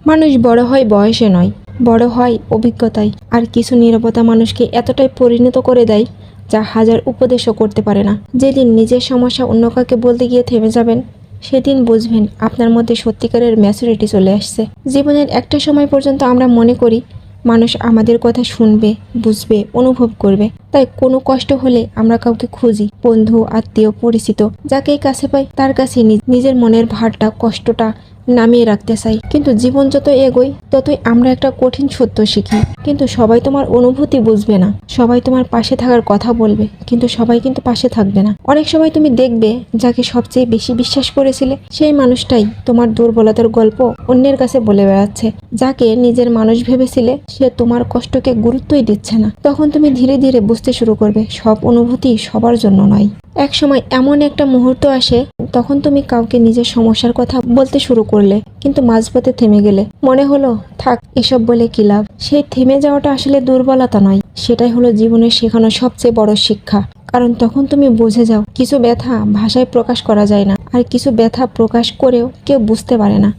মানুষ বড় হয় বয়সে নয়, বড় হয় অভিজ্ঞতায়। আর কিছু নীরবতা মানুষকে এতটাই পরিণত করে দেয় যা হাজার উপদেশও করতে পারে না। যেদিন নিজের সমস্যা অন্য কাউকে বলতে গিয়ে থেমে যাবেন, সেদিন বুঝবেন আপনার মধ্যে সত্যিকারের ম্যাচুরিটি চলে আসছে। জীবনের একটা সময় পর্যন্ত আমরা মনে করি মানুষ আমাদের কথা শুনবে, বুঝবে, অনুভব করবে। তাই কোনো কষ্ট হলে আমরা কাউকে খুঁজি, বন্ধু, আত্মীয়, পরিচিত, যাকেই কাছে পাই তার কাছে নিজের মনের ভারটা, কষ্টটা নামিয়ে রাখতে চাই। কিন্তু জীবন যত এগোয় ততই আমরা একটা কঠিন সত্য শিখি। কিন্তু সবাই তোমার অনুভূতি বুঝবে না, সবাই তোমার পাশে থাকার কথা বলবে, কিন্তু সবাই কিন্তু পাশে থাকবে না। অনেক সময় তুমি দেখবে যাকে সবচেয়ে বেশি বিশ্বাস করেছিলে সেই মানুষটাই তোমার দুর্বলতার গল্প অন্যের কাছে বলে বেড়াচ্ছে। যাকে নিজের মানুষ ভেবেছিলে সে তোমার কষ্টকে গুরুত্বই দিচ্ছে না। তখন তুমি ধীরে ধীরে বুঝতে শুরু করবে সব অনুভূতি সবার জন্য নয়। এক সময় এমন একটা মুহূর্ত আসে তখন তুমি কাউকে নিজের সমস্যার কথা বলতে শুরু করলে, কিন্তু মাঝপথে থেমে গেলে। মনে হলো থাক, এসব বলে কি লাভ। সেই থেমে যাওয়াটা আসলে দুর্বলতা নয়, সেটাই হলো জীবনের শেখানো সবচেয়ে বড় শিক্ষা। কারণ তখন তুমি বুঝে যাও কিছু ব্যথা ভাষায় প্রকাশ করা যায় না, আর কিছু ব্যথা প্রকাশ করেও কেউ বুঝতে পারে না।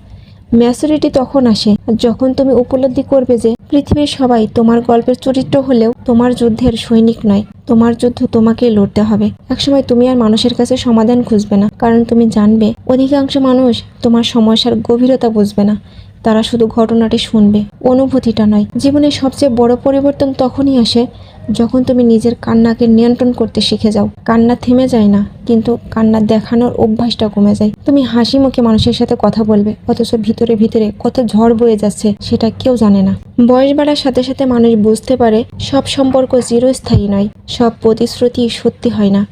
ম্যাচুরিটি তখন আসে যখন তুমি উপলব্ধি করবে যে পৃথিবীর সবাই তোমার গল্পের চরিত্র হলেও তোমার যুদ্ধের সৈনিক নয়। তোমার যুদ্ধ তোমাকেই লড়তে হবে। একসময় তুমি আর মানুষের কাছে সমাধান খুঁজবে না, কারণ তুমি জানবে অধিকাংশ মানুষ তোমার সমস্যার গভীরতা বুঝবে না। তারা শুধু ঘটনাটি শুনবে, অনুভূতিটা নয়। জীবনের সবচেয়ে বড় পরিবর্তন তখনই আসে যখন তুমি নিজের কান্নাকে নিয়ন্ত্রণ করতে শিখে যাও। কান্না থেমে যায় না, কিন্তু কান্না দেখানোর অভ্যাসটা কমে যায়। তুমি হাসি মুখে মানুষের সাথে কথা বলবে, অথচ ভিতরে ভিতরে কত ঝড় বয়ে যাচ্ছে সেটা কেউ জানে না। বয়স বাড়ার সাথে সাথে মানুষ বুঝতে পারে সব সম্পর্ক চিরস্থায়ী নয়, সব প্রতিশ্রুতি সত্যি হয় না,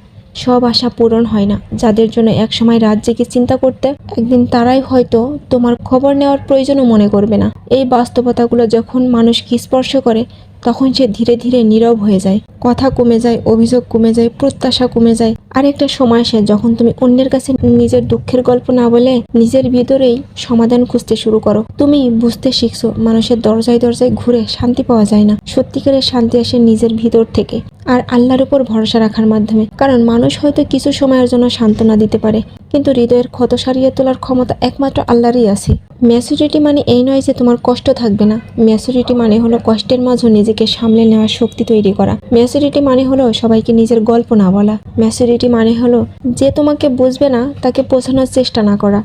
সব আশা পূরণ হয় না। যাদের জন্য একসময় রাত জেগে চিন্তা করতে, একদিন তারাই হয়তো তোমার খবর নেওয়ার প্রয়োজনও মনে করবে না। এই বাস্তবতাগুলো যখন মানুষকে স্পর্শ করে তখন সে ধীরে ধীরে নীরব হয়ে যায়। কথা কমে যায়, অভিযোগ কমে যায়, প্রত্যাশা কমে যায়। আর একটা সময় আসে যখন তুমি অন্যের কাছে নিজের দুঃখের গল্প না বলে নিজের ভিতরেই সমাধান খুঁজতে শুরু করো। তুমি বুঝতে শিখছো মানুষের দরজায় দরজায় ঘুরে শান্তি পাওয়া যায় না। সত্যিকারের শান্তি আসে নিজের ভিতর থেকে, আর আল্লাহর উপর ভরসা রাখার মাধ্যমে। কারণ মানুষ হয়তো কিছু সময়ের জন্য সান্ত্বনা দিতে পারে, কিন্তু হৃদয়ের ক্ষত সারিয়ে তোলার ক্ষমতা একমাত্র আল্লাহরই আছে। ম্যাচুরিটি মানে এই নয় যে তোমার কষ্ট থাকবে না। ম্যাচুরিটি মানে হলো কষ্টের মাঝে নিজেকে সামলে নেওয়ার শক্তি তৈরি করা। ম্যাচুরিটি মানে হলো সবাইকে নিজের গল্প না বলা। ম্যাচুরিটি মানে হলো যে তোমাকে বুঝবে না তাকে বোঝানোর চেষ্টা না করা।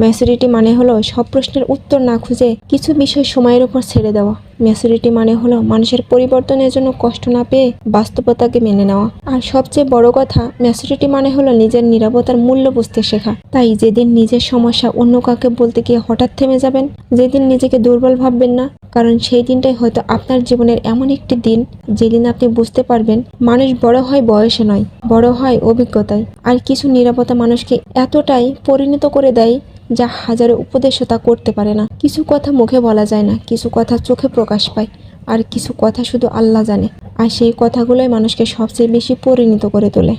ম্যাচুরিটি মানে হলো সব প্রশ্নের উত্তর না খুঁজে কিছু বিষয় সময়ের উপর ছেড়ে দেওয়া। ম্যাচুরিটি মানে হলো মানুষের পরিবর্তনের জন্য কষ্ট না পেয়ে বাস্তবতাকে মেনে নেওয়া। আর সবচেয়ে বড় কথা, ম্যাচুরিটি মানে হলো নিজের নীরবতার মূল্য বুঝতে শেখা। তাই যেদিন নিজের সমস্যা অন্য কাউকে বলতে গিয়ে হঠাৎ থেমে যাবেন, যেদিন নিজেকে দুর্বল ভাববেন না, কারণ সেই দিনটাই হয়তো আপনার জীবনের এমন একটি দিন যেদিন আপনি বুঝতে পারবেন মানুষ বড় হয় বয়সে নয়, বড় হয় অভিজ্ঞতায়। আর কিছু নীরবতা মানুষকে এতটাই পরিণত করে দেয় যা হাজারো উপদেশও তা করতে পারে না। কিছু কথা মুখে বলা যায় না, কিছু কথা চোখে প্রকাশ পায়, আর কিছু কথা শুধু আল্লাহ জানে। আর সেই কথাগুলোই মানুষকে সবচেয়ে বেশি পরিণত করে তোলে।